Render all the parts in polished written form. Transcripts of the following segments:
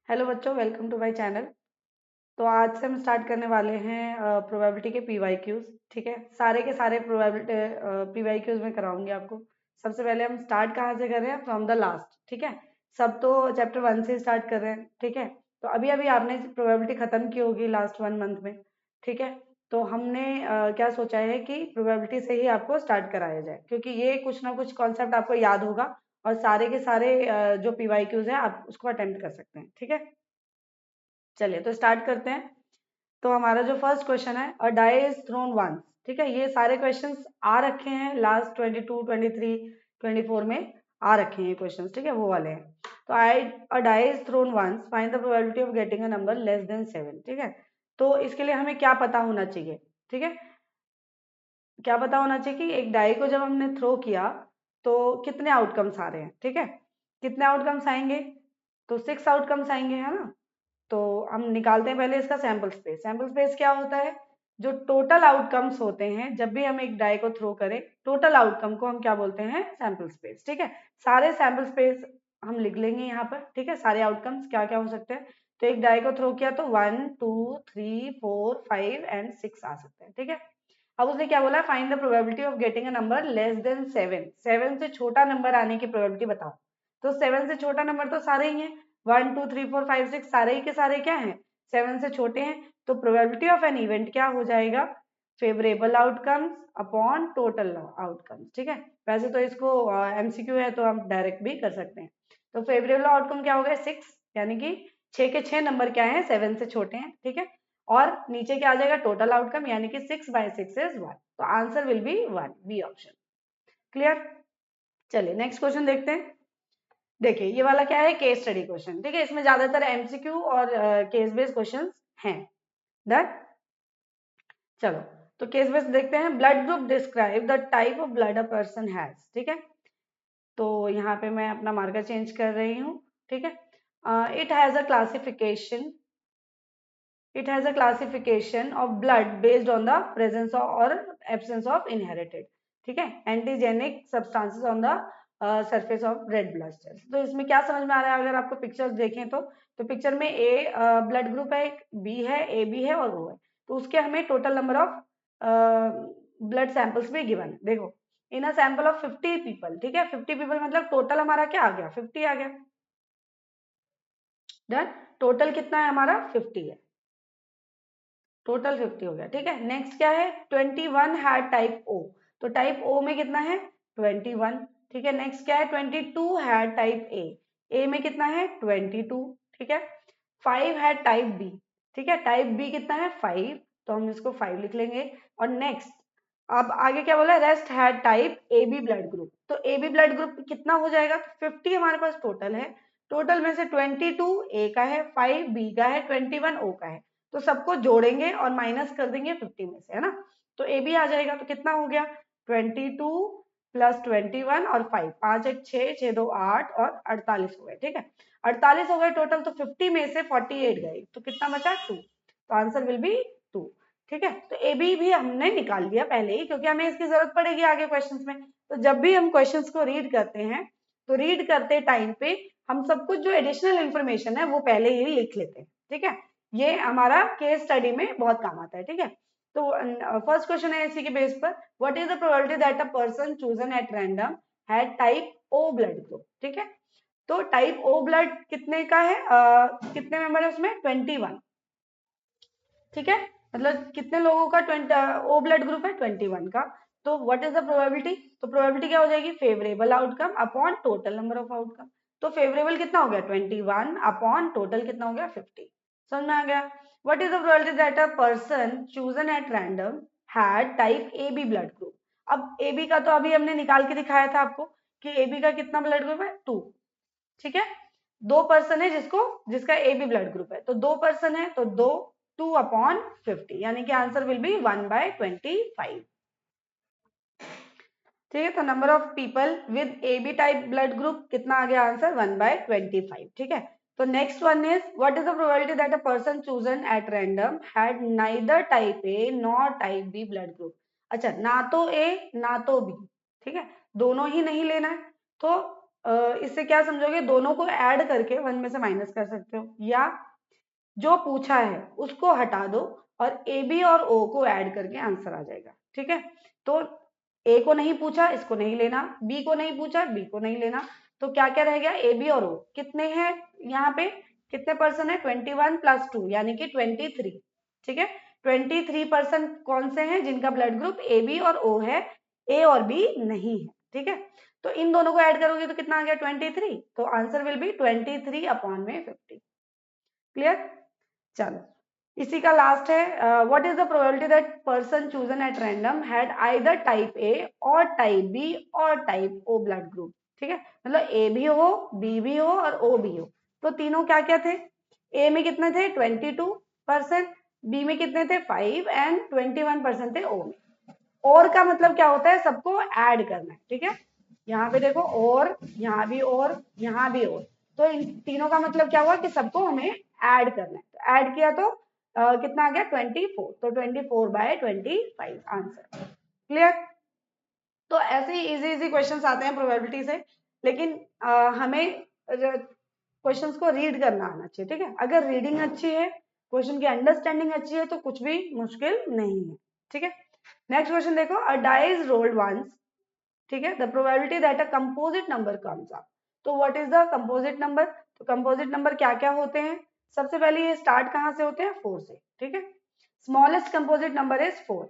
Hello बच्चों, welcome to my channel. तो आज से हम स्टार्ट करने वाले हैं प्रोबेबिलिटी के पीवाईक्यूज। ठीक है, सारे के सारे प्रोबेबिलिटी पीवाईक्यूज में कराऊंगी आपको। सबसे पहले हम स्टार्ट कहाँ से कर रहे हैं? From the last. ठीक है, सब तो चैप्टर 1 से स्टार्ट कर रहे हैं। ठीक है, तो अभी अभी आपने प्रोबेबिलिटी खत्म की होगी लास्ट 1 मंथ में। ठीक है, तो हमने क्या सोचा है कि प्रोबेबिलिटी से ही आपको स्टार्ट कराया जाए, क्योंकि ये कुछ ना कुछ कॉन्सेप्ट आपको याद होगा और सारे के सारे जो पीवाईक्यूज है आप उसको अटेम्प्ट कर सकते हैं। ठीक है, चलिए तो स्टार्ट करते हैं। तो हमारा जो फर्स्ट क्वेश्चन है, अ डाई इज थ्रोन वंस। ठीक है, ये सारे क्वेश्चंस आ रखे हैं लास्ट 22, 23, 24 में आ रखे हैं क्वेश्चंस। ठीक है, वो वाले हैं। तो I a die is thrown once, find the probability of getting a number less than 7। ठीक है, तो इसके लिए हमें क्या पता होना चाहिए? ठीक है, क्या पता होना चाहिए कि एक डाई को जब हमने थ्रो किया तो कितने आउटकम्स आ रहे हैं। ठीक है, कितने आउटकम्स आएंगे? तो 6 आउटकम्स आएंगे, है ना। तो हम निकालते हैं पहले इसका सैंपल स्पेस। सैंपल स्पेस क्या होता है? जो टोटल आउटकम्स होते हैं जब भी हम एक डाई को थ्रो करें, टोटल आउटकम को हम क्या बोलते हैं? Sample space. ठीक है, सारे सैंपल स्पेस हम लिख लेंगे यहाँ पर। ठीक है, सारे आउटकम्स क्या क्या हो सकते हैं। तो एक डाई को थ्रो किया तो 1, 2, 3, 4, 5 एंड 6 आ सकते हैं। ठीक है, अब उसने क्या बोला? Find the probability of getting a number less than 7। 7 से छोटा नंबर आने की प्रोबेबिलिटी बताओ। तो 7 से छोटा नंबर तो सारे ही हैं, 1, 2, 3, 4, 5, 6 सारे ही के सारे क्या हैं? 7 से छोटे हैं। तो प्रोबेबिलिटी ऑफ एन इवेंट क्या हो जाएगा? Favourable outcomes upon total outcomes. ठीक है, वैसे तो इसको एमसीक्यू है तो हम डायरेक्ट भी कर सकते हैं। तो फेवरेबल आउटकम क्या हो गया? 6, यानी कि 6 के 6 नंबर क्या है? 7 से छोटे हैं। ठीक है, और नीचे क्या आ जाएगा? टोटल आउटकम, यानी कि 6/6 इज 1। तो answer will be 1, b option. Clear? चलिए नेक्स्ट क्वेश्चन देखते हैं। देखिए ये वाला क्या है? Case study question. ठीक है, इसमें ज्यादातर एमसीक्यू और केस बेस्ड क्वेश्चंस हैं। डन, चलो तो केस बेस्ड देखते हैं। Blood group describe the type of blood a person has. ठीक है, तो यहाँ पे मैं अपना मार्कर चेंज कर रही हूँ। ठीक है, it has a classification, it has a classification of blood based on the presence of or absence of inherited, ठीक है, antigenic substances on the surface of red blood cells. तो इसमें क्या समझ में आ रहा है? अगर आपको पिक्चर्स देखें तो पिक्चर में ए ब्लड ग्रुप है, बी है, ए बी है और ओ है। तो उसके हमें total number of blood samples भी गिवन है। देखो, इन अ सैंपल ऑफ 50 पीपल। ठीक है, 50 पीपल मतलब टोटल हमारा क्या आ गया? 50 आ गया। डन, टोटल कितना है हमारा? 50 है, टोटल 50 हो गया। ठीक है, नेक्स्ट क्या है? 21 हैड टाइप ओ। तो टाइप ओ में कितना है? 21। ठीक है, नेक्स्ट क्या है? 22 हैड टाइप ए। ए में कितना है? 22। ठीक है, 5 हैड टाइप बी। ठीक है, टाइप बी कितना है? 5, तो हम इसको 5 लिख लेंगे। और नेक्स्ट अब आगे क्या बोला? Rest had type A B blood group. तो ए बी ब्लड ग्रुप कितना हो जाएगा? 50 हमारे पास टोटल है। टोटल में से 22 ए का है, 5 बी का है, 21 ओ का है। तो सबको जोड़ेंगे और माइनस कर देंगे 50 में से, है ना। तो ए बी आ जाएगा। तो कितना हो गया? 22 प्लस 21 और 5, 5 एक 6, 6 2 8 और 48 हो गए। ठीक है, 48 हो गए टोटल। तो 50 में से 48 गए तो कितना बचा? 2। तो आंसर विल बी 2। ठीक है, तो ए बी भी हमने निकाल लिया पहले ही, क्योंकि हमें इसकी जरूरत पड़ेगी आगे क्वेश्चंस में। तो जब भी हम क्वेश्चंस को रीड करते हैं तो रीड करते टाइम पे हम सब कुछ जो एडिशनल इंफॉर्मेशन है वो पहले ही लिख लेते हैं। ठीक है, ये हमारा केस स्टडी में बहुत काम आता है। ठीक है, तो फर्स्ट क्वेश्चन है इसी के बेस पर, what is the probability that a person chosen at random had type O blood group. ठीक है, तो टाइप ओ ब्लड कितने का है? कितने मेंबर है उसमें? 21। ठीक है, मतलब कितने लोगों का 20 ओ ब्लड ग्रुप है? 21 का। तो व्हाट इज द प्रोबेबिलिटी? तो प्रोबेबिलिटी क्या हो जाएगी? Favourable outcome upon total number of outcome. तो फेवरेबल कितना हो गया? 21 अपॉन टोटल कितना हो गया? 50। समझ में आ गया? What is the probability that a person chosen at random had type A B blood group. अब ए बी का तो अभी हमने निकाल के दिखाया था आपको कि ए बी का कितना ब्लड ग्रुप है? 2। ठीक है, 2 पर्सन है जिसका ए बी ब्लड ग्रुप है। तो 2 पर्सन है तो 2/50, यानी कि आंसर विल बी 1/25। ठीक है, तो number of people with A B type blood group कितना आ गया? आंसर 1/25। ठीक है, तो next one is what is the probability that a person chosen at random had neither type A nor type B blood group. अच्छा, ना तो ए ना तो बी। ठीक है, दोनों ही नहीं लेना है। तो इससे क्या समझोगे, दोनों को ऐड करके 1 में से माइनस कर सकते हो, या जो पूछा है उसको हटा दो और ए बी और ओ को ऐड करके आंसर आ जाएगा। ठीक है, तो ए को नहीं पूछा, इसको नहीं लेना, बी को नहीं पूछा, बी को नहीं लेना, तो क्या क्या रह गया, ए बी और ओ कितने हैं, यहाँ पे कितने पर्सन है, 21 + 2 यानी कि 23। ठीक है, 23% कौन से हैं, जिनका ब्लड ग्रुप ए बी और ओ है, ए और बी नहीं है। ठीक है, तो इन दोनों को ऐड करोगे तो कितना आ गया, 23, तो आंसर विल बी 23/50। क्लियर, चलो इसी का लास्ट है, what is the probability that person chosen at random had either type A और टाइप बी और टाइप ओ ब्लड ग्रुप। ठीक है, मतलब ए भी हो, बी भी हो और ओ भी हो, तो तीनों क्या क्या थे, ए में कितने थे 22%, बी में कितने थे 5 एंड 21% थे ओ में। और का मतलब क्या होता है, सबको ऐड करना है। ठीक है, यहाँ पे देखो और, यहाँ भी और, यहाँ भी और, तो इन तीनों का मतलब क्या हुआ कि सबको हमें ऐड करना है। तो ऐड किया तो कितना आ गया 24, तो 24/25 आंसर। क्लियर, तो ऐसे ही इजी इजी क्वेश्चंस आते हैं प्रोबेबिलिटी से, लेकिन हमें क्वेश्चंस को रीड करना आना चाहिए। ठीक है, अगर रीडिंग अच्छी है, क्वेश्चन की अंडरस्टैंडिंग अच्छी है, तो कुछ भी मुश्किल नहीं है। ठीक है, नेक्स्ट क्वेश्चन देखो, a die is rolled once. ठीक है, the probability that a composite number comes up. तो what is the composite number, तो कंपोजिट नंबर क्या क्या होते हैं, सबसे पहले ये स्टार्ट कहाँ से होते हैं, 4 से। ठीक है, smallest composite number is 4,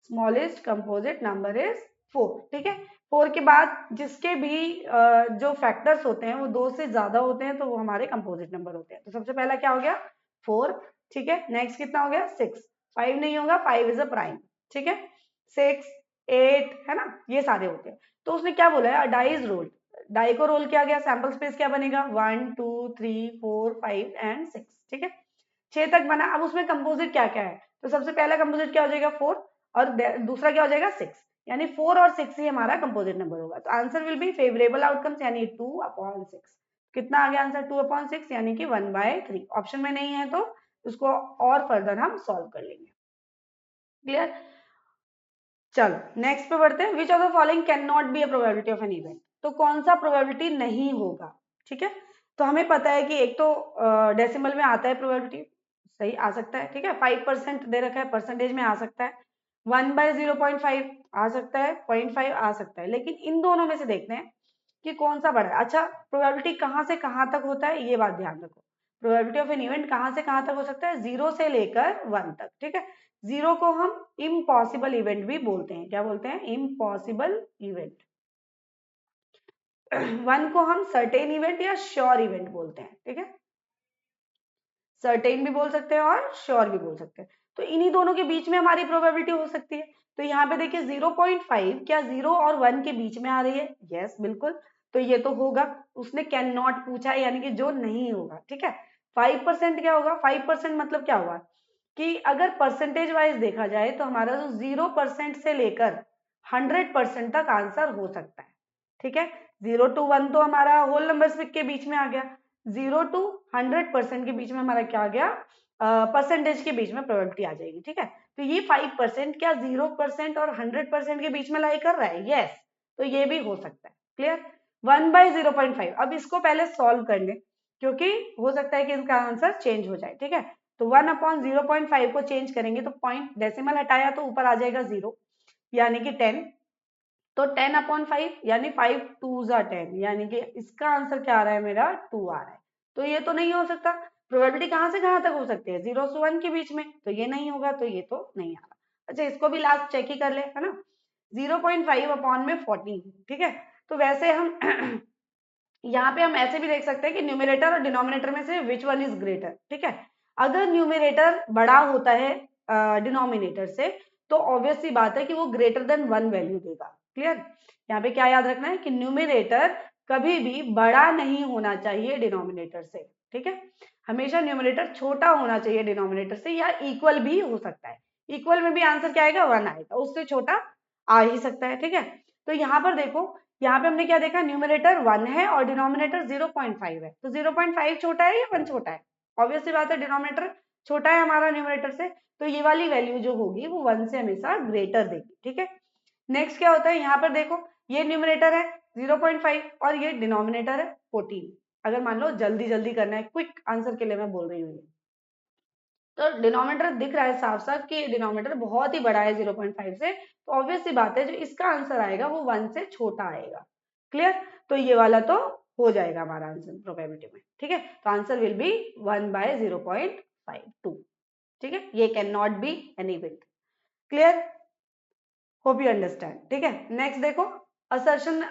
smallest composite number is 4। ठीक है, 4 के बाद जिसके भी जो फैक्टर्स होते हैं वो 2 से ज्यादा होते हैं, तो वो हमारे कंपोजिट नंबर होते हैं। तो सबसे पहला क्या हो गया 4। ठीक है, नेक्स्ट कितना हो गया 6, 5 नहीं होगा, 5 इज अ प्राइम। ठीक है, 6, 8 है ना, ये सारे होते हैं। तो उसने क्या बोला है, डाई इज रोल्ड, डाई को रोल किया गया, सैंपल स्पेस क्या बनेगा 1 2 3 4 5 एंड 6। ठीक है, 6 तक बना। अब उसमें कंपोजिट क्या क्या है, तो सबसे पहला कंपोजिट क्या हो जाएगा 4, और दूसरा क्या हो जाएगा 6, यानी 4 और 6 ही हमारा कंपोजिट नंबर होगा। तो answer will B favourable outcomes, यानी 2/6। कितना आ गया आंसर 2/6, यानी कि 1/3। ऑप्शन में नहीं है तो उसको और फर्दर हम सॉल्व कर लेंगे। क्लियर, चलो नेक्स्ट पे बढ़ते हैं, विच of the following can not be a probability of an event. तो कौन सा प्रोबेबिलिटी नहीं होगा। ठीक है, तो हमें पता है कि एक तो डेसिमल में आता है प्रोबेबिलिटी, सही आ सकता है। ठीक है, 5% दे रखा है, परसेंटेज में आ सकता है, 1/0.5 आ सकता है, 0.5 आ सकता है, लेकिन इन दोनों में से देखते हैं कि कौन सा बड़ा है। अच्छा, प्रोबेबिलिटी कहाँ से कहाँ तक होता है, ये बात ध्यान रखो, प्रोबेबिलिटी ऑफ एन इवेंट कहाँ से कहाँ तक हो सकता है, 0 से लेकर 1 तक। ठीक है, 0 को हम इम्पॉसिबल इवेंट भी बोलते हैं, क्या बोलते हैं, इम्पॉसिबल इवेंट। 1 को हम सर्टेन इवेंट या श्योर इवेंट बोलते हैं। ठीक है, सर्टेन भी बोल सकते हैं और श्योर भी बोल सकते हैं। तो इन्हीं दोनों के बीच में हमारी प्रोबेबिलिटी हो सकती है। तो यहाँ पे देखिए 0.5 क्या 0 और 1 के बीच में आ रही है, यस बिल्कुल, तो ये तो होगा। उसने कैन नॉट पूछा है, यानी कि जो नहीं होगा। ठीक है, 5% क्या होगा, 5% मतलब क्या हुआ कि अगर परसेंटेज वाइज देखा जाए तो हमारा जो 0% से लेकर 100% तक आंसर हो सकता है। ठीक है, 0 to 1 तो हमारा होल नंबर के बीच में आ गया, 0 to 100% के बीच में हमारा क्या आ गया, परसेंटेज के बीच में प्रोबेबिलिटी आ जाएगी। ठीक है, तो ये 5% क्या 0% और 100% के बीच में लाई कर रहा है, यस, तो ये भी हो सकता है। क्लियर, 1/0.5। अब इसको पहले सॉल्व कर ले, क्योंकि हो सकता है कि इसका आंसर चेंज हो जाए। ठीक है, तो 1/0.5 को चेंज करेंगे तो पॉइंट डेसिमल हटाया तो ऊपर आ जाएगा 0, यानी कि 10, तो 10/5 यानी 5 2s are 10, यानी कि इसका आंसर क्या आ रहा है मेरा 2 आ रहा है। तो ये तो नहीं हो सकता, प्रोबेबिलिटी कहाँ से कहाँ तक हो सकती है 0 से 1 के बीच में, तो ये नहीं होगा, तो ये तो नहीं आ रहा। अच्छा, इसको भी लास्ट चेक ही कर ले, है ना, 0.5/14। ठीक है, तो वैसे हम यहाँ पे हम ऐसे भी देख सकते हैं कि न्यूमरेटर और डिनोमिनेटर में से विच वन इज ग्रेटर। ठीक है, अगर न्यूमरेटर बड़ा होता है डिनोमिनेटर से, तो ऑब्वियस सी बात है कि वो ग्रेटर देन 1 वैल्यू देगा। क्लियर, यहाँ पे क्या याद रखना है कि न्यूमरेटर कभी भी बड़ा नहीं होना चाहिए डिनोमिनेटर से। ठीक है, हमेशा न्यूमरेटर छोटा होना चाहिए डिनोमिनेटर से, या इक्वल भी हो सकता है। इक्वल में भी आंसर क्या आएगा 1 आएगा, उससे छोटा आ ही सकता है। ठीक है, तो यहाँ पर देखो, यहाँ पे हमने क्या देखा, न्यूमरेटर 1 है और डिनोमिनेटर 0.5 है, तो 0.5 छोटा है या 1 छोटा है, ऑब्वियस सी बात है डिनोमिनेटर छोटा है हमारा न्यूमरेटर से, तो ये वाली वैल्यू जो होगी वो 1 से हमेशा ग्रेटर देगी। ठीक है, नेक्स्ट क्या होता है, यहाँ पर देखो ये न्यूमरेटर है 0.5 और ये डिनोमिनेटर है 14। अगर मान लो जल्दी जल्दी करना है, क्विक आंसर के लिए मैं बोल रही हूँ, तो डिनोमिनेटर दिख रहा है साफ साफ कि डिनोमिनेटर बहुत ही बड़ा है 0.5 से, तो ऑब्वियस सी बात है जो इसका आंसर आएगा वो 1 से छोटा आएगा। क्लियर? तो ये वाला तो हो जाएगा हमारा आंसर प्रोबेबिलिटी में। ठीक है, तो आंसर विल बी 1/0.52। ठीक है, ये can not be any bit. Clear? Hope you understand. ठीक है, नेक्स्ट देखो, असर्शन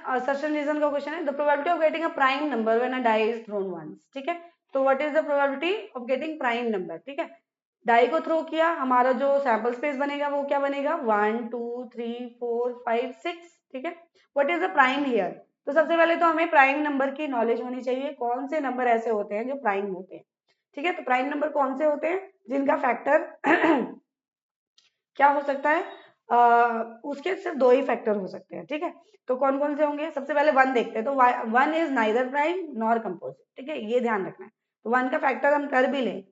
रीजन का क्वेश्चन है, the probability of getting a prime number when a die is thrown once. ठीक है, तो what is the probability of getting prime number. ठीक है, डाई को थ्रो किया, हमारा जो सैंपल स्पेस बनेगा वो क्या बनेगा, 1 2 3 4 5 6। ठीक है, what is the prime here. तो सबसे पहले तो हमें प्राइम नंबर की नॉलेज होनी चाहिए, कौन से नंबर ऐसे होते हैं जो प्राइम होते हैं। ठीक है, तो प्राइम नंबर कौन से होते हैं जिनका फैक्टर क्या हो सकता है, उसके सिर्फ दो ही फैक्टर हो सकते हैं। ठीक है, तो कौन कौन से होंगे, सबसे पहले वन देखते हैं, तो one is neither prime nor composite. ठीक है, ये ध्यान रखना है। तो वन का फैक्टर हम कर भी लें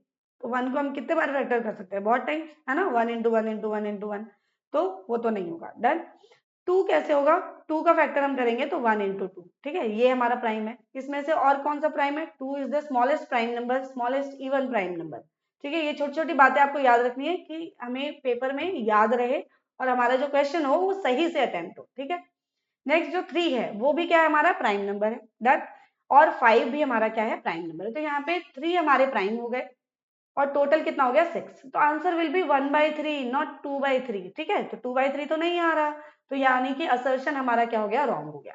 तो वन को हम कितने बार फैक्टर कर सकते हैं, बहुत टाइम, है ना, 1 × 1 × 1 × 1, तो वो तो नहीं होगा। डन। टू कैसे होगा, टू का फैक्टर हम करेंगे तो 1 × 2। ठीक है, ये हमारा प्राइम है। इसमें से और कौन सा प्राइम है, two is the smallest prime number, smallest even prime number. ठीक है, ये छोटी छोटी बातें आपको याद रखनी है कि हमें पेपर में याद रहे और हमारा जो क्वेश्चन हो वो सही से अटेम्प्ट हो। ठीक है, नेक्स्ट जो थ्री है वो भी क्या है, हमारा प्राइम नंबर है। डन। और फाइव भी हमारा क्या है, प्राइम नंबर है। तो यहाँ पे थ्री हमारे प्राइम हो गए और टोटल कितना हो गया, 6। तो आंसर विल बी 1/3 नॉट 2/3। ठीक है, तो 2/3 तो नहीं आ रहा, तो यानी कि असर्शन हमारा क्या हो गया, रॉन्ग हो गया।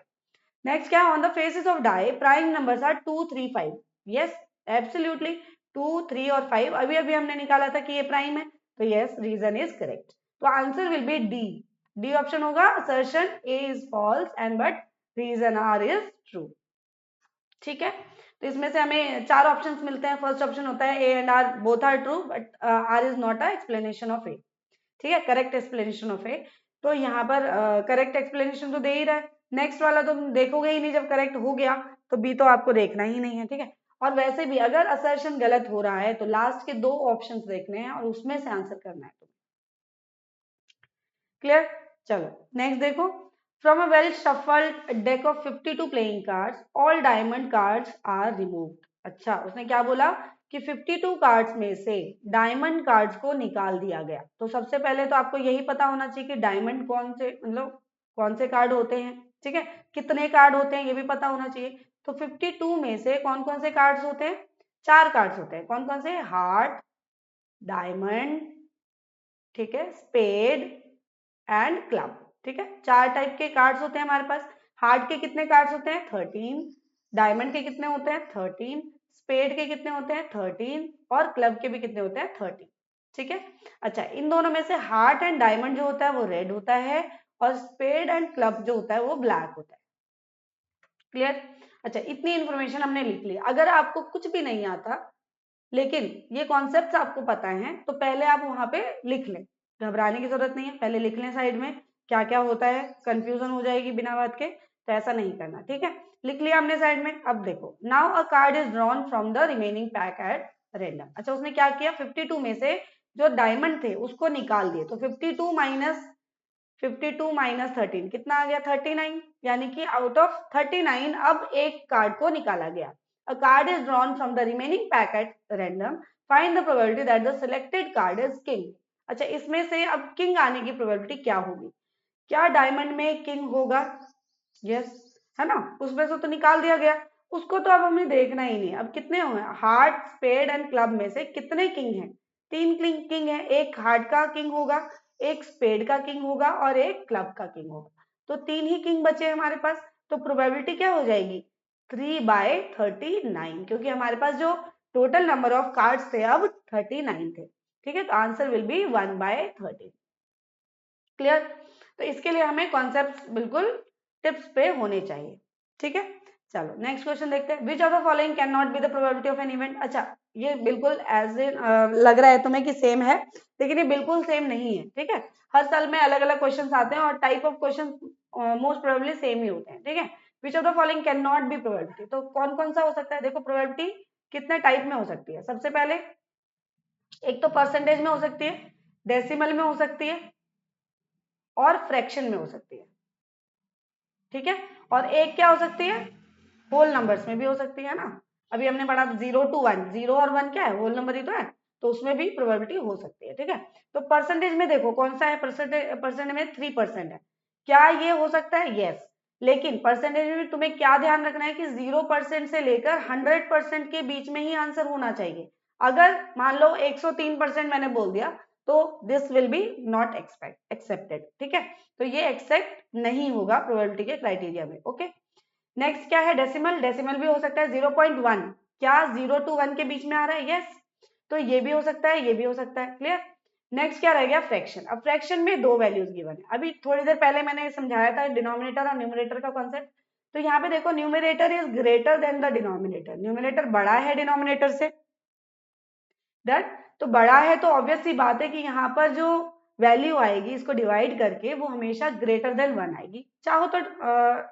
नेक्स्ट क्या, on the faces of die prime numbers are 2 3 5। Yes, absolutely, 2 3 और 5 अभी अभी हमने निकाला था कि ये प्राइम है, तो यस, रीजन इज करेक्ट। तो answer will be D. D option होगा, assertion A is false and but reason R is true. ठीक है, तो इसमें से हमें चार ऑप्शंस मिलते हैं। फर्स्ट ऑप्शन होता है A and R both are true but R is not a explanation of A. ठीक है, करेक्ट एक्सप्लेनेशन ऑफ ए। तो यहाँ पर करेक्ट एक्सप्लेनेशन तो दे ही रहा है, नेक्स्ट वाला तो देखोगे ही नहीं, जब करेक्ट हो गया तो बी तो आपको देखना ही नहीं है। ठीक है, और वैसे भी अगर असर्शन गलत हो रहा है तो लास्ट के दो ऑप्शंस देखने हैं और उसमें से आंसर करना है। क्लियर? चलो नेक्स्ट देखो, from a well shuffled deck of 52 playing cards all diamond cards are removed. अच्छा, उसने क्या बोला कि 52 कार्ड्स में से डायमंड कार्ड्स को निकाल दिया गया। तो सबसे पहले तो आपको यही पता होना चाहिए कि डायमंड कौन से, मतलब कौन से कार्ड होते हैं। ठीक है, कितने कार्ड होते हैं ये भी पता होना चाहिए। तो 52 में से कौन कौन से कार्ड्स होते हैं, चार कार्ड्स होते हैं। कौन कौन से, हार्ट, डायमंड, ठीक है, स्पेड एंड क्लब। ठीक है, चार टाइप के कार्ड्स होते हैं हमारे पास। हार्ट के कितने कार्ड्स होते हैं, 13। डायमंड के कितने होते हैं, 13। स्पेड के कितने होते हैं, 13। और क्लब के भी कितने होते हैं, 13। ठीक है, अच्छा, इन दोनों में से हार्ट एंड डायमंड जो होता है वो रेड होता है और स्पेड एंड क्लब जो होता है वो ब्लैक होता है। क्लियर? अच्छा, इतनी इंफॉर्मेशन हमने लिख ली। अगर आपको कुछ भी नहीं आता लेकिन ये कॉन्सेप्ट्स आपको पता है तो पहले आप वहां पे लिख लें, घबराने की जरूरत नहीं है, पहले लिख लें साइड में क्या क्या होता है, कंफ्यूजन हो जाएगी बिना बात के, तो ऐसा नहीं करना। ठीक है, लिख लिया हमने साइड में। अब देखो, now a card is drawn from the remaining pack at random. अच्छा, उसने क्या किया, 52 में से जो डायमंड थे उसको निकाल दिए, तो 52 माइनस 13 कितना आ गया, 39। यानी कि आउट ऑफ 39 अब एक कार्ड को निकाला गया। A card is drawn from the remaining pack at random. Find the probability that the selected card is king. अच्छा, इसमें से अब किंग आने की प्रोबेबिलिटी क्या होगी, क्या डायमंड में किंग होगा, यस, है ना, उसमें से तो निकाल दिया गया, उसको तो अब हमें देखना ही नहीं। अब कितने हुए, हार्ट, स्पेड एंड क्लब में से कितने किंग हैं, तीन किंग है, एक हार्ट का किंग होगा, एक स्पेड का किंग होगा और एक क्लब का किंग होगा। तो तीन ही किंग बचे हमारे पास, तो प्रोबेबिलिटी क्या हो जाएगी, 3/39, क्योंकि हमारे पास जो टोटल नंबर ऑफ कार्ड्स थे अब 39 थे। ठीक है, तो आंसर विल बी 1/13। क्लियर? तो इसके लिए हमें कॉन्सेप्ट बिल्कुल टिप्स पे होने चाहिए। ठीक है, चलो नेक्स्ट क्वेश्चन देखते हैं, विच of the following can not be the probability of an event. अच्छा, ये बिल्कुल एज इन लग रहा है तुम्हें कि सेम है, लेकिन ये बिल्कुल सेम नहीं है। ठीक है, हर साल में अलग अलग क्वेश्चन आते हैं और type of question most probably same ही होते हैं। ठीक है, which of the following can not be probability, तो कौन कौन सा हो सकता है, देखो प्रोबेबिलिटी कितने टाइप में हो सकती है। सबसे पहले एक तो परसेंटेज में हो सकती है, डेसिमल में हो सकती है और फ्रैक्शन में हो सकती है। ठीक है। और एक क्या हो सकती है, होल नंबर्स में भी हो सकती है ना। अभी हमने पढ़ा 0 to 1, 0 और 1 क्या है, होल नंबर ही तो है, तो उसमें भी प्रोबेबिलिटी हो सकती है। ठीक है, तो परसेंटेज में देखो कौन सा है, परसेंट में 3% है, क्या ये हो सकता है, यस। लेकिन परसेंटेज में तुम्हें क्या ध्यान रखना है कि 0% से लेकर 100% के बीच में ही आंसर होना चाहिए। अगर मान लो 103% मैंने बोल दिया तो this will be not accepted. ठीक है, तो ये एक्सेप्ट नहीं होगा प्रोबेबिलिटी के क्राइटेरिया में। ओके, नेक्स्ट क्या है, डेसिमल। डेसिमल भी हो सकता है 0.1, क्या 0 to 1 के बीच में आ रहा है, यस। तो ये भी हो सकता है, ये भी हो सकता है, क्लियर। नेक्स्ट क्या रह गया, फ्रैक्शन। अब फ्रैक्शन में दो वैल्यूज गिवन है, अभी थोड़ी देर पहले मैंने समझाया था डिनोमिनेटर और न्यूमरेटर का कॉन्सेप्ट। तो यहाँ पे देखो numerator is greater than the denominator, numerator बड़ा है डिनोमिनेटर से, दैट तो बड़ा है तो ऑब्वियस सी बात है कि यहाँ पर जो वैल्यू आएगी इसको डिवाइड करके वो हमेशा ग्रेटर देन 1 आएगी। चाहो तो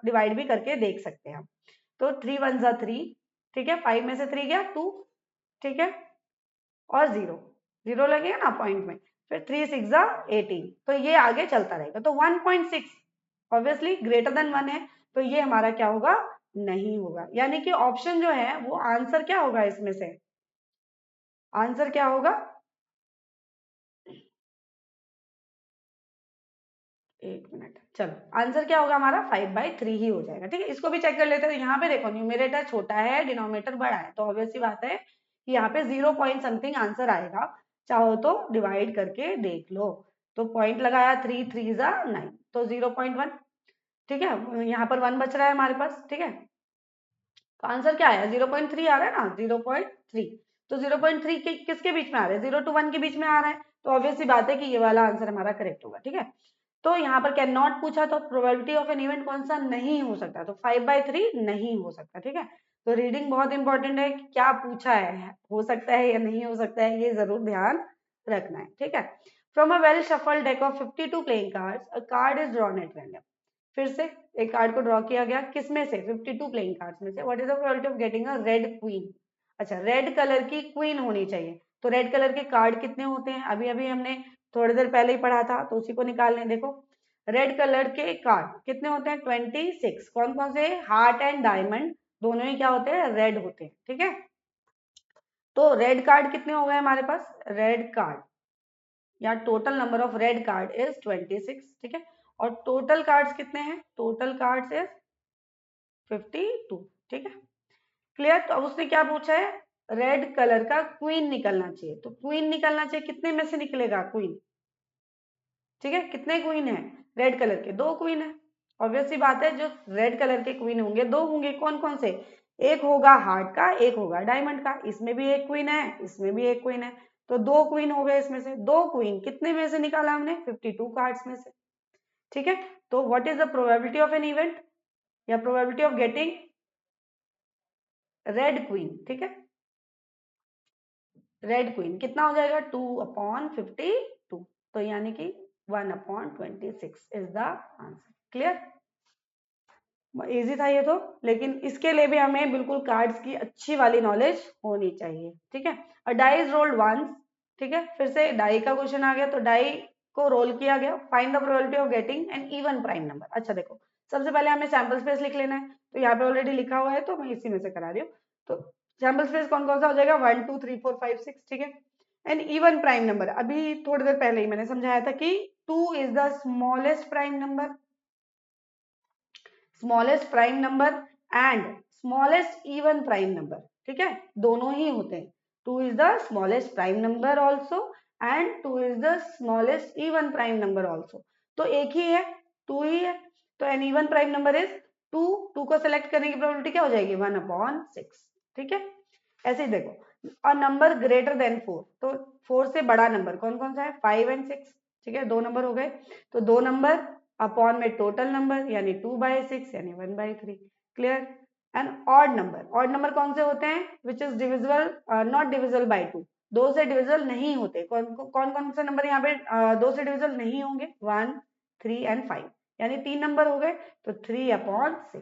डिवाइड भी करके देख सकते हैं हम। तो 3 1 जा 3, ठीक है, 5 में से 3 गया 2, ठीक है, और 0, 0 लगेगा ना पॉइंट में, फिर 3 6 जा 18, तो ये आगे चलता रहेगा। तो 1.6 ऑब्वियसली ग्रेटर देन 1 है, तो ये हमारा क्या होगा, नहीं होगा। यानी कि ऑप्शन जो है वो आंसर क्या होगा, इसमें से आंसर क्या होगा, एक मिनट, चलो आंसर क्या होगा हमारा 5/3 ही हो जाएगा। ठीक है, इसको भी चेक कर लेते हैं। यहाँ पे देखो न्यूमरेटर छोटा है डिनोमिनेटर बड़ा है, तो ऑब्वियस सी बात है कि यहाँ पे 0 पॉइंट समथिंग आंसर आएगा। चाहो तो डिवाइड करके देख लो। तो पॉइंट लगाया 3 3 जा 9, तो 0.1। ठीक है, यहाँ पर 1 बच रहा है हमारे पास। ठीक है, तो आंसर क्या आया, 0.3 आ रहा है ना, 0.3। तो 0.3 किसके बीच में आ रहा है, 0 to 1 के बीच में आ रहा है, तो ऑब्वियस सी बात है कि ये वाला आंसर हमारा करेक्ट होगा। ठीक है, तो यहाँ पर कैन नॉट पूछा, तो प्रोबेबिलिटी ऑफ एन इवेंट कौन सा नहीं हो सकता, तो 5/3 नहीं हो सकता। ठीक है, तो रीडिंग बहुत इंपॉर्टेंट है कि क्या पूछा है, हो सकता है या नहीं हो सकता है, ये जरूर ध्यान रखना है। ठीक है, from a well shuffled deck of 52 playing cards a card is drawn at random. फिर से एक कार्ड को ड्रॉ किया गया, किसमें से, 52 प्लेइंग कार्ड्स में से। What is the probability of getting a red queen. अच्छा, रेड कलर की क्वीन होनी चाहिए, तो रेड कलर के कार्ड कितने होते हैं, अभी अभी हमने थोड़ी देर पहले ही पढ़ा था, तो उसी को निकाल लें। देखो रेड कलर के कार्ड कितने होते हैं, 26। कौन कौन से, हार्ट एंड डायमंड, दोनों ही क्या होते हैं, रेड होते हैं। ठीक है, तो रेड कार्ड कितने हो गए हमारे पास, रेड कार्ड या total number of red card is 26। ठीक है, और टोटल कार्ड्स कितने हैं, टोटल कार्ड्स इज 52। ठीक है, क्लियर। तो अब उसने क्या पूछा है, रेड कलर का क्वीन निकलना चाहिए, तो क्वीन निकलना चाहिए, कितने में से निकलेगा क्वीन। ठीक है, कितने क्वीन है, रेड कलर के 2 क्वीन है। ऑब्वियस सी बात है, जो रेड कलर के क्वीन होंगे 2 होंगे, कौन कौन से, एक होगा हार्ट का, एक होगा डायमंड का, इसमें भी एक क्वीन है, इसमें भी एक क्वीन है, तो 2 क्वीन हो गए। इसमें से 2 क्वीन कितने में से निकाला हमने, 52 कार्ड्स में से। ठीक है, तो what is the probability of an event या probability of getting red queen. ठीक है, रेड क्वीन कितना हो जाएगा, 2/52, तो यानी कि 1/26 is the answer. Clear, easy था ये तो, लेकिन इसके लिए भी हमें बिल्कुल कार्ड्स की अच्छी वाली नॉलेज होनी चाहिए। ठीक है, और डाई इज रोल्ड वंस। ठीक है, फिर से डाई का क्वेश्चन आ गया, तो डाई को रोल किया गया, find the probability of getting an even prime number. अच्छा देखो, सबसे पहले हमें सैंपल स्पेस लिख लेना है, तो यहाँ पे ऑलरेडी लिखा हुआ है तो मैं इसी में से करा रही हूँ। तो सैंपल स्पेस कौन कौन सा हो जाएगा, 1 2 3 4 5 6। ठीक है, एन इवन प्राइम नंबर, अभी थोड़ी देर पहले ही मैंने समझाया था कि 2 is the smallest prime number, smallest prime number and smallest even prime number. ठीक है, दोनों ही होते हैं, 2 is the smallest prime number also and 2 is the smallest even prime number also. तो एक ही है, 2 ही है, तो an even prime number is 2। 2 को सेलेक्ट करने की प्रोबेबिलिटी क्या हो जाएगी, 1/6। ठीक है, ऐसे ही देखो, और नंबर ग्रेटर देन 4, तो 4 से बड़ा नंबर कौन कौन सा है, 5 एंड 6। ठीक है, 2 नंबर हो गए, तो 2 नंबर अपॉन में टोटल नंबर यानी 2/6 यानी 1/3। क्लियर, एंड ऑड नंबर कौन से होते हैं, which is divisible, not divisible by 2, 2 से डिविजिबल नहीं होते। कौन से नंबर यहाँ पे 2 से डिविजिबल नहीं होंगे, 1 3 एंड 5, यानी 3 नंबर हो गए, तो 3/6।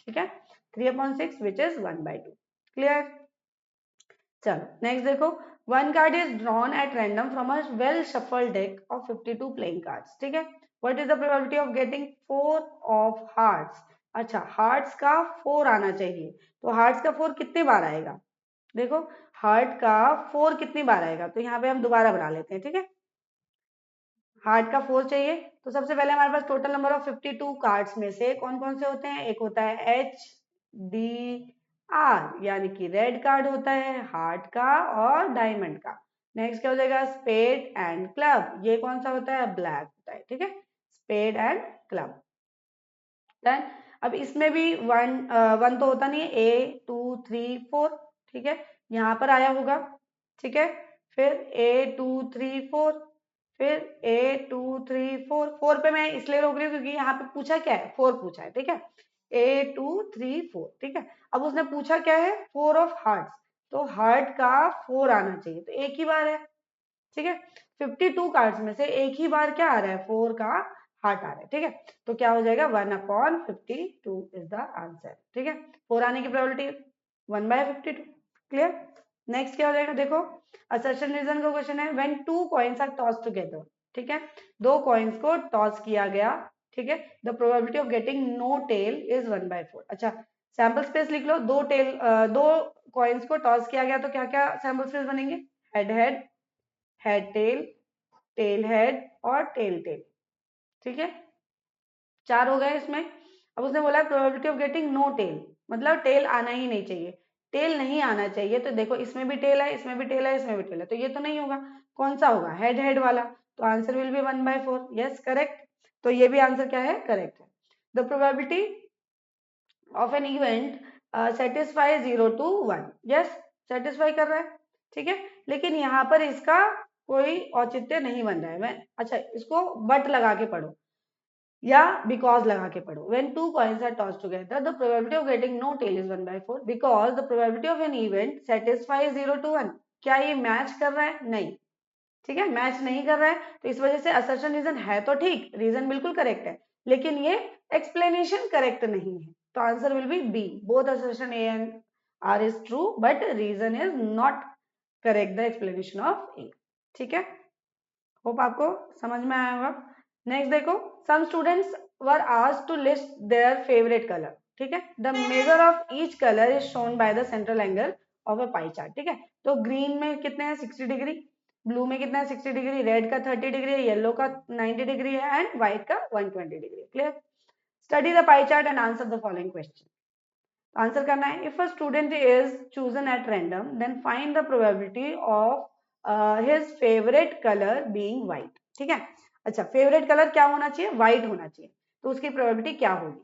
ठीक है, 3/6 विच इज 1/2। क्लियर, चलो नेक्स्ट देखो, one card is drawn at random from a well shuffled deck of 52 playing cards. ठीक है, what is the probability of getting 4 of hearts? अच्छा, हार्ट्स का 4 आना चाहिए, तो हार्ट्स का 4 कितने बार आएगा? देखो, हार्ट का 4 कितनी बार आएगा, तो यहाँ पे हम दोबारा बना लेते हैं, ठीक है। हार्ट का 4 चाहिए, तो सबसे पहले हमारे पास टोटल नंबर ऑफ 52 कार्ड्स में से कौन कौन से होते हैं? एक होता है HDR, यानी कि रेड कार्ड होता है हार्ट का और डायमंड का। नेक्स्ट क्या हो जाएगा? स्पेड एंड क्लब, ये कौन सा होता है? ब्लैक होता है, ठीक है, स्पेड एंड क्लब। डन। अब इसमें भी वन वन तो होता नहीं है, A2 3 4, ठीक है, यहाँ पर आया होगा, ठीक है। फिर A2 3 4, फिर A2 3 4, 4 पे मैं इसलिए रोक रही हूँ क्योंकि यहाँ पे पूछा क्या है? 4 पूछा है, ठीक है, A2 3 4, ठीक है। अब उसने पूछा क्या है? 4 ऑफ हार्ट्स, तो हार्ट का 4 आना चाहिए, तो एक ही बार है, ठीक है। 52 कार्ड्स में से एक ही बार क्या आ रहा है? 4 का हार्ट आ रहा है, ठीक है। तो क्या हो जाएगा? 1/52 इज द आंसर, ठीक है। 4 आने की प्रोबेबिलिटी 1/52, क्लियर। नेक्स्ट क्या हो जाएगा? देखो, असर्शन रीजन का क्वेश्चन है, when two coins are toss together, ठीक है, दो कॉइन्स को टॉस किया गया, ठीक है, the probability of getting no tail is 1/4। अच्छा, सैंपल स्पेस लिख लो, दो कॉइन्स को टॉस किया गया, तो क्या क्या सैंपल स्पेस बनेंगे? Head head, head tail, tail head और टेल टेल, ठीक है, 4 हो गए इसमें। अब उसने बोला probability of getting no tail, मतलब टेल आना ही नहीं चाहिए, टेल नहीं आना चाहिए, तो देखो इसमें भी टेल है, इसमें भी टेल है, इसमें भी टेल है, तो ये तो नहीं होगा। कौन सा होगा? हेड हेड वाला, तो answer will B 1/4, yes correct. तो ये भी आंसर क्या है? करेक्ट है। The probability of an event satisfy 0 to 1, yes satisfy कर रहा है, ठीक है, लेकिन यहाँ पर इसका कोई औचित्य नहीं बन रहा है। मैं अच्छा, इसको बट लगा के पढ़ो या बिकॉज लगा के पढ़ो। When two coins are toss together the probability of getting no tail is 1/4 because the probability of an event satisfy 0 to 1। क्या ये मैच कर रहा है? नहीं, ठीक है, मैच नहीं कर रहा है, तो इस वजह से असर्शन रीजन है तो ठीक, रीजन बिल्कुल करेक्ट है, लेकिन ये एक्सप्लेनेशन करेक्ट नहीं है, तो answer will be B, both assertion A and R is true but reason is not correct the explanation of A, ठीक है। होप आपको समझ में आया होगा। नेक्स्ट देखो, some students were asked to list their favourite colour, ठीक है, the measure of each colour is shown by the central angle of a pie chart, ठीक है। तो ग्रीन में कितने हैं? 60 डिग्री, ब्लू में कितना है? 60 डिग्री, रेड का 30 डिग्री है, येलो का 90 डिग्री है एंड व्हाइट का 120 degree, clear. Study the pie chart and answer the following question. Answer करना है, if a student is chosen at random then find the probability of his favourite colour being white, ठीक है। अच्छा, favourite colour क्या होना चाहिए? White होना चाहिए, तो उसकी प्रोबेबिलिटी क्या होगी?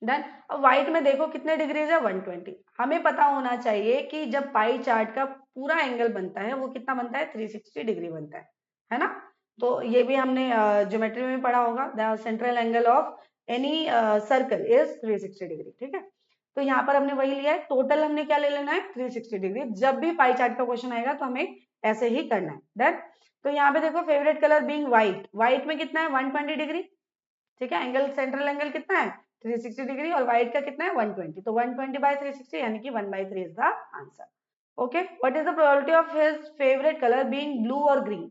डन। अब व्हाइट में देखो कितने डिग्रीज है? 120। हमें पता होना चाहिए कि जब पाई चार्ट का पूरा एंगल बनता है वो कितना बनता है? 360 डिग्री बनता है ना। तो ये भी हमने ज्योमेट्री में पढ़ा होगा, the central angle of any circle is 360 degree, ठीक है। तो यहाँ पर हमने वही लिया है, टोटल हमने क्या ले लेना है? 360 डिग्री। जब भी पाई चार्ट का क्वेश्चन आएगा तो हमें ऐसे ही करना है। डन। तो यहाँ पे देखो, favourite colour being white, white में कितना है? 120 डिग्री, ठीक है, एंगल सेंट्रल एंगल कितना है? 360 डिग्री, और व्हाइट का कितना है? 120, तो 120/360 यानी कि 1/3 is the answer. Okay, what is the probability of his favourite colour being blue और ग्रीन,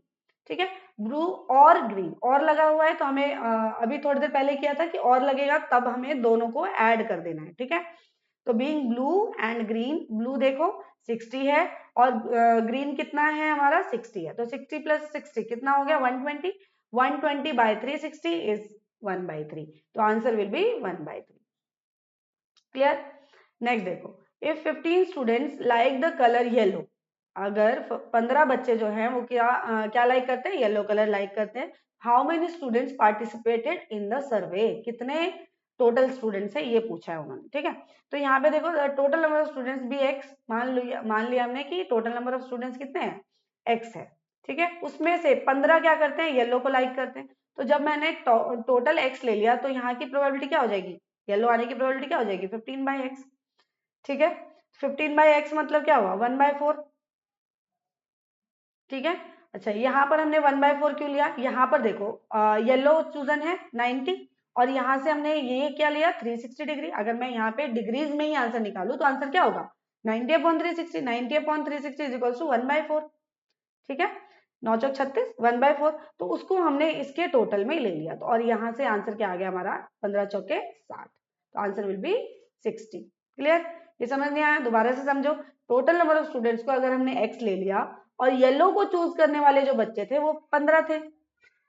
ठीक है, ब्लू और ग्रीन, और लगा हुआ है तो हमें अभी थोड़ी देर पहले किया था कि और लगेगा तब हमें दोनों को ऐड कर देना है, ठीक है। तो being blue and green, blue देखो 60 है और ग्रीन कितना है हमारा? 60 है, तो 60 + 60 कितना हो गया? 120, 120/360 इज 1/3, तो answer will be 1/3, clear. Next देखो, if 15 students like the colour yellow, अगर 15 बच्चे जो हैं वो क्या लाइक करते हैं? येलो कलर लाइक करते हैं। How many students participated in the survey, कितने टोटल स्टूडेंट्स है ये पूछा है उन्होंने, ठीक है। तो यहाँ पे देखो, टोटल नंबर ऑफ स्टूडेंट्स भी एक्स मान लिया हमने कि टोटल नंबर ऑफ स्टूडेंट्स कितने हैं? एक्स है, ठीक है। उसमें से 15 क्या करते हैं? येलो को लाइक करते हैं, तो जब मैंने टोटल एक्स ले लिया तो यहाँ की प्रोबेबिलिटी क्या हो जाएगी? येलो आने की प्रोबेबिलिटी क्या हो जाएगी? 15/x, ठीक है। 15/x मतलब क्या हुआ? 1/4, ठीक है। अच्छा, यहाँ पर हमने 1/4 क्यों लिया? यहाँ पर देखो, येलो चूजन है 90, और यहाँ से हमने ये क्या लिया? 360 डिग्री। अगर मैं यहाँ पे डिग्रीज में ही आंसर निकालू तो आंसर क्या होगा? 90/360, 90/360 इज इक्वल टू 1/4, ठीक है। 9 चौक 36, 1/4, तो उसको हमने इसके टोटल में ले लिया, तो और यहाँ से आंसर क्या आ गया हमारा 15 चौके 60, तो आंसर विल बी 60। क्लियर? ये समझ नहीं आया? दोबारा से समझो। टोटल नंबर ऑफ स्टूडेंट्स को अगर हमने x ले लिया और येलो को चूज करने वाले जो बच्चे थे वो 15 थे,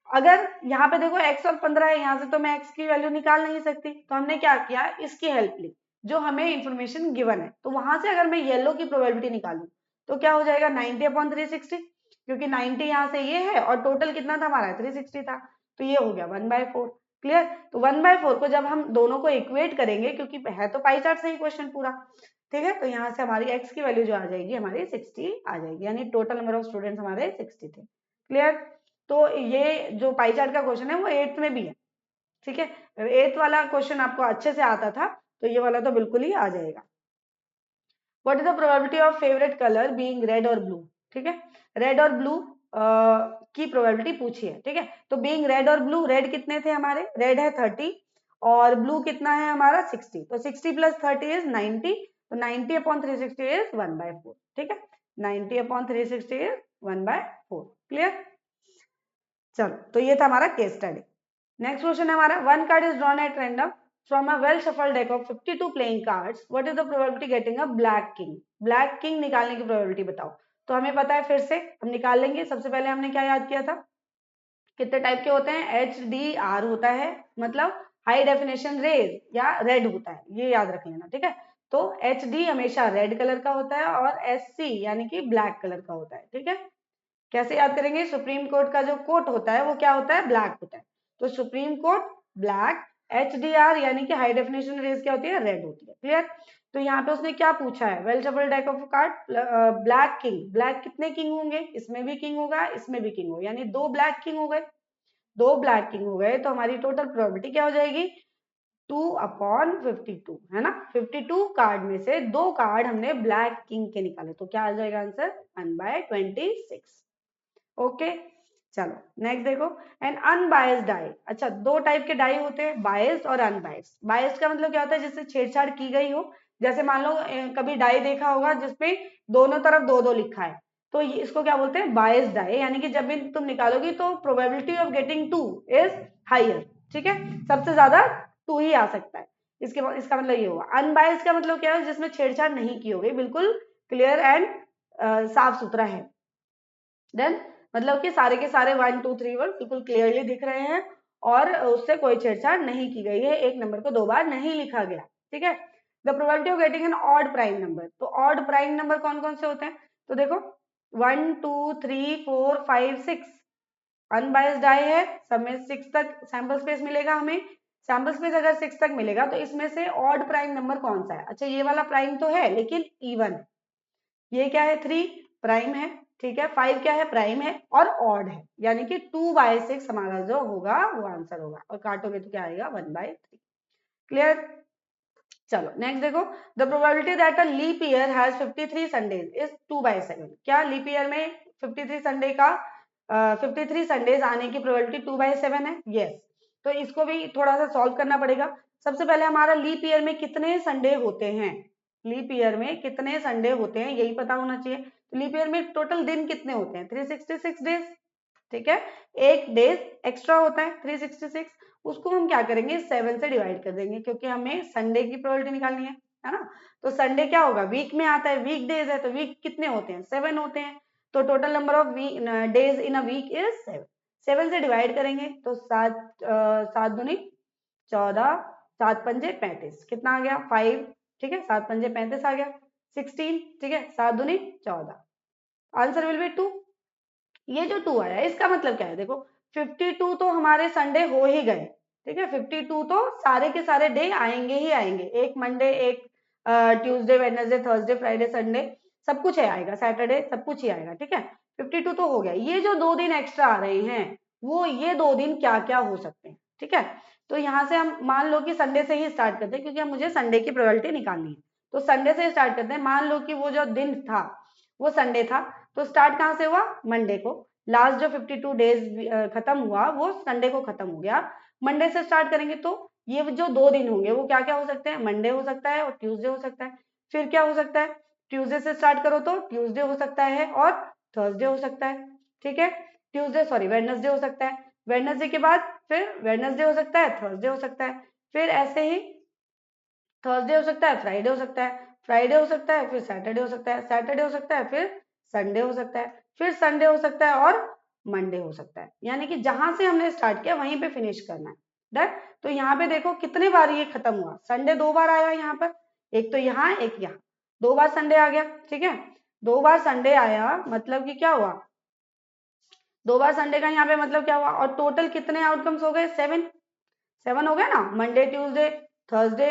अगर यहाँ पे देखो x और 15 है, यहाँ से तो मैं x की वैल्यू निकाल नहीं सकती, तो हमने क्या किया, इसकी हेल्प ली जो हमें इंफॉर्मेशन गिवन है, तो वहां से अगर मैं येलो की प्रोबेबिलिटी निकालू तो क्या हो जाएगा 90/360, क्योंकि 90 यहाँ से ये है और टोटल कितना था हमारा 360 था, तो ये हो गया 1/4। क्लियर? तो 1/4 को जब हम दोनों को इक्वेट करेंगे, क्योंकि है तो पाई चार्ट से ही क्वेश्चन पूरा, ठीक है, तो यहाँ से हमारी x की वैल्यू जो आ जाएगी हमारी 60 आ जाएगी, यानी टोटल नंबर ऑफ स्टूडेंट्स हमारे 60 थे। क्लियर? तो ये जो पाई चार्ट का क्वेश्चन है वो 8th में भी है, ठीक है, 8th वाला क्वेश्चन आपको अच्छे से आता था तो ये वाला तो बिल्कुल ही आ जाएगा। What is the probability of favourite colour being red और ब्लू? ठीक है, रेड और ब्लू की प्रोबेबिलिटी पूछी है, ठीक है, तो बीइंग रेड और ब्लू, रेड कितने थे हमारे, रेड है 30 और ब्लू कितना है हमारा 60, तो 60 + 30 इज 90, तो 90/360 इज 1/4, ठीक है, 90/360 इज 1/4। क्लियर? चलो, तो ये था हमारा केस स्टडी। नेक्स्ट क्वेश्चन है हमारा, one card is drawn at random from a well shuffled deck of 52 playing cards, what is the probability getting a black king? Black king निकालने की प्रोबेबिलिटी बताओ। तो हमें पता है, फिर से हम निकाल लेंगे। सबसे पहले हमने क्या याद किया था, कितने टाइप के होते हैं, HDR होता है, मतलब हाई डेफिनेशन रेज या रेड होता है, ये याद रख लेना, ठीक है। तो HD हमेशा रेड कलर का होता है और SC यानी कि ब्लैक कलर का होता है, ठीक है। कैसे याद करेंगे, सुप्रीम कोर्ट का जो कोर्ट होता है वो क्या होता है, ब्लैक होता है, तो सुप्रीम कोर्ट ब्लैक, HDR यानी कि हाई डेफिनेशन रेज क्या होती है, रेड होती है। क्लियर? तो यहाँ पे उसने क्या पूछा है, well shuffled deck of card, black king, black कितने किंग होंगे, इसमें भी किंग होगा इसमें भी किंग होगा, यानी 2 ब्लैक किंग हो गए, 2 ब्लैक किंग हो गए, तो हमारी टोटल प्रोबेबिलिटी क्या हो जाएगी 2/52, है ना। 52 कार्ड में से 2 कार्ड हमने ब्लैक किंग के निकाले, तो क्या आ जाएगा आंसर 1/26। ओके, चलो नेक्स्ट देखो, एन अनबायस्ड डाई। अच्छा, 2 टाइप के डाई होते हैं, बायस्ड और अनबायस्ड। बायस्ड का मतलब क्या होता है, जिससे छेड़छाड़ की गई हो, जैसे मान लो कभी डाई देखा होगा जिसपे दोनों तरफ 2-2 लिखा है, तो इसको क्या बोलते हैं, बायस्ड डाई, यानी कि जब भी तुम निकालोगी तो probability of getting 2 is higher, ठीक है, सबसे ज्यादा 2 ही आ सकता है। इसका मतलब ये हुआ। अनबायस्ड का मतलब क्या है, जिसमें छेड़छाड़ नहीं की हो गई, बिल्कुल क्लियर एंड साफ सुथरा है। देन मतलब कि सारे के सारे 1 2 3 वर्ड बिल्कुल क्लियरली दिख रहे हैं और उससे कोई छेड़छाड़ नहीं की गई है, एक नंबर को 2 बार नहीं लिखा गया, ठीक है। The probability of getting an odd prime number, तो ऑड प्राइम नंबर कौन कौन से होते हैं, तो देखो 1 2 3 4 5 6, अनबायस्ड डाई है, सब में 6 तक सैंपल स्पेस मिलेगा हमें, सैंपल स्पेस अगर 6 तक मिलेगा तो इसमें से ऑड प्राइम नंबर कौन सा है, अच्छा ये वाला प्राइम तो है लेकिन इवन है, ये क्या है 3 प्राइम है, ठीक है, 5 क्या है प्राइम है और ऑड है, यानी कि 2/6 हमारा जो होगा वो आंसर होगा, और काटोगे तो क्या आएगा 1/3। क्लियर? चलो नेक्स्ट देखो, the probability that a leap year has 53 Sundays is 2/7। क्या लीप ईयर में 53 संडे का 53 संडेज आने की प्रोबेबिलिटी 2/7 है? यस। तो इसको भी थोड़ा सा सॉल्व करना पड़ेगा। सबसे पहले हमारा लीप ईयर में कितने संडे होते हैं, लीप ईयर में कितने संडे होते हैं यही पता होना चाहिए। तो लीप ईयर में टोटल दिन कितने होते हैं, 366 डेज, ठीक है, एक डेज एक्स्ट्रा होता है 366, उसको हम क्या करेंगे 7 से डिवाइड कर देंगे, क्योंकि हमें संडे की प्रोबेबिलिटी निकालनी है ना। तो संडे क्या होगा, वीक में आता है, वीक डेज है, तो वीक कितने होते हैं 7 होते हैं, तो total number of days in a week is 7, 7 से डिवाइड करेंगे तो 7 दूनी 14, 7 पंजे 35, कितना आ गया 5, ठीक है, 7 पंजे 35 आ गया, 16, ठीक है, 7 दूनी 14, आंसर विल बी 2। ये जो 2 आया इसका मतलब क्या है, देखो 52 तो हमारे संडे हो ही गए, ठीक है, 52 तो सारे के सारे डे आएंगे ही आएंगे, एक मंडे, एक Tuesday, Wednesday, Thursday, Friday, Sunday, सब कुछ है आएगा, सैटरडे, सब कुछ ही आएगा, ठीक है। 52 तो हो गया, ये जो 2 दिन एक्स्ट्रा आ रहे हैं वो ये 2 दिन क्या क्या हो सकते हैं, ठीक है। तो यहाँ से हम मान लो कि संडे से ही स्टार्ट करते हैं, क्योंकि हम मुझे संडे की प्रोबेबिलिटी निकालनी है, तो संडे से स्टार्ट करते हैं। मान लो कि वो जो दिन था वो संडे था, तो स्टार्ट कहाँ से हुआ, मंडे को, लास्ट जो 52 डेज खत्म हुआ वो संडे को खत्म हो गया, मंडे से स्टार्ट करेंगे तो ये जो 2 दिन होंगे वो क्या क्या हो सकते हैं, मंडे हो सकता है और ट्यूसडे हो सकता है, फिर क्या हो सकता है, ट्यूसडे से स्टार्ट करो तो ट्यूसडे हो सकता है और थर्सडे हो सकता है, ठीक है। ट्यूसडे सॉरी वेडनेसडे हो सकता है, वेडनेसडे के बाद फिर वेडनेसडे हो सकता है, थर्सडे हो सकता है, फिर ऐसे ही थर्सडे हो सकता है, फ्राइडे हो सकता है, फ्राइडे हो सकता है, फिर सैटरडे हो सकता है, सैटरडे हो सकता है, फिर संडे हो सकता है, फिर संडे हो सकता है और मंडे हो सकता है। यानी कि जहां से हमने स्टार्ट किया वहीं पे फिनिश करना है। डन। तो यहाँ पे देखो कितने बार ये खत्म हुआ, संडे 2 बार आया यहाँ पर, एक तो यहाँ एक यहाँ, 2 बार संडे आ गया। ठीक है, 2 बार संडे आया मतलब कि क्या हुआ, 2 बार संडे का यहाँ पे मतलब क्या हुआ, और टोटल कितने आउटकम्स हो गए, 7। 7 हो गया ना, मंडे ट्यूसडे थर्सडे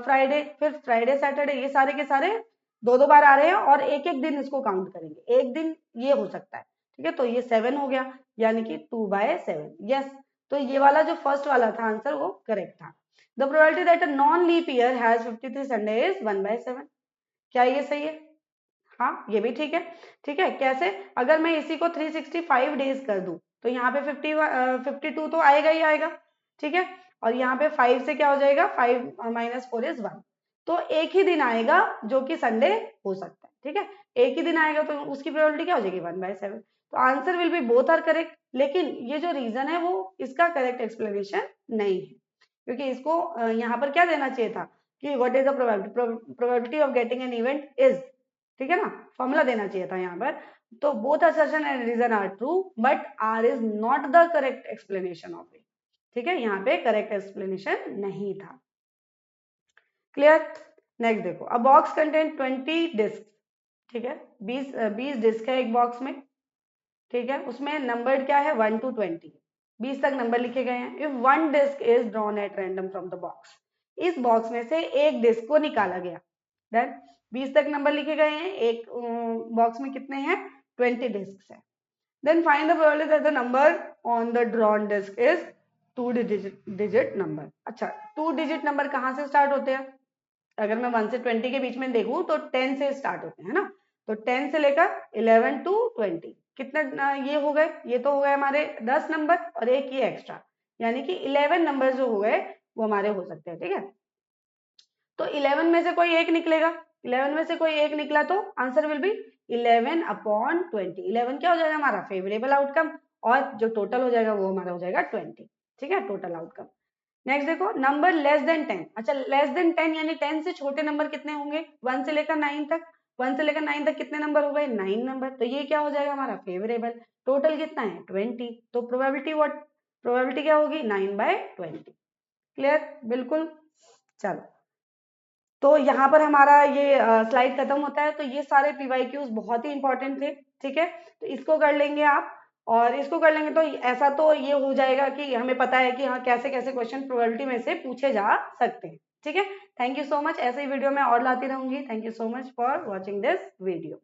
फ्राइडे, फिर फ्राइडे सैटरडे, ये सारे के सारे 2 2 बार आ रहे हैं और एक एक दिन इसको काउंट करेंगे, एक दिन ये हो सकता है। ठीक है, तो ये 7 हो गया, यानी कि 2/7। यस, तो ये वाला जो फर्स्ट वाला था आंसर वो करेक्ट था। The probability that a non leap year has 53 Sunday is 1/7। क्या ये सही है? हाँ, ये भी ठीक है। ठीक है, कैसे? अगर मैं इसी को 365 डेज कर दूं तो यहाँ पे 52 तो आएगा ही आएगा। ठीक है, और यहाँ पे 5 से क्या हो जाएगा, 5 - 4 इज 1। तो एक ही दिन आएगा जो कि संडे हो सकता है। ठीक है, एक ही दिन आएगा तो उसकी प्रोबेबिलिटी क्या हो जाएगी, 1/7। तो answer will be both are correct, लेकिन ये जो रीजन है वो इसका करेक्ट एक्सप्लेनेशन नहीं है, क्योंकि इसको यहाँ पर क्या देना चाहिए था कि what is the probability of getting an event is. ठीक है ना, फॉर्मूला देना चाहिए था यहाँ पर। तो both assertion and reason are true but R is not the correct explanation of it. ठीक है, यहाँ पे करेक्ट एक्सप्लेनेशन नहीं था। क्लियर? नेक्स्ट देखो, अ बॉक्स कंटेंट 20 डिस्क। ठीक है, 20 डिस्क है एक बॉक्स में। ठीक है, उसमें नंबर क्या है, 1 to 20, 20 तक नंबर लिखे गए हैं। If one disc is drawn at random from the box, इस बॉक्स में से एक डिस्क को निकाला गया। डन। 20 तक नंबर लिखे गए हैं, एक बॉक्स में कितने हैं, 20 डिस्क है। Then find the probability that the number on the drawn disc is 2 digit number. अच्छा, 2 डिजिट नंबर कहाँ से स्टार्ट होते हैं? अगर मैं 1 से 20 के बीच में देखूं तो 10 से स्टार्ट होते हैं ना, तो 10 से लेकर 11 to 20 कितना ये हो गए, ये तो हो गए हमारे 10 नंबर और एक ये एक्स्ट्रा, यानी कि 11 नंबर जो हो गए वो हमारे हो सकते हैं। ठीक है, तो 11 में से कोई एक निकलेगा, 11 में से कोई एक निकला तो आंसर विल बी 11/20। 11 क्या हो जाएगा हमारा फेवरेबल आउटकम, और जो टोटल हो जाएगा वो हमारा हो जाएगा 20। ठीक है, टोटल आउटकम। नेक्स्ट देखो, नंबर लेस देन 10। अच्छा, लेस देन 10 यानी 10 से छोटे नंबर कितने होंगे, 1 से लेकर 9 तक। 1 से लेकर 9 तक कितने नंबर हो गए, 9 नंबर। तो ये क्या हो जाएगा हमारा फेवरेबल, टोटल कितना है 20। तो प्रोबेबिलिटी क्या होगी, 9/20। क्लियर? बिल्कुल। चलो, तो यहाँ पर हमारा ये स्लाइड खत्म होता है। तो ये सारे पीवाईक्यूज बहुत ही इंपॉर्टेंट थे। ठीक है, तो इसको कर लेंगे आप, और इसको कर लेंगे तो ऐसा तो ये हो जाएगा कि हमें पता है कि हाँ कैसे कैसे क्वेश्चन प्रोबेबिलिटी में से पूछे जा सकते हैं। ठीक है, थैंक यू सो मच। ऐसे ही वीडियो मैं और लाती रहूंगी। Thank you so much for watching this video.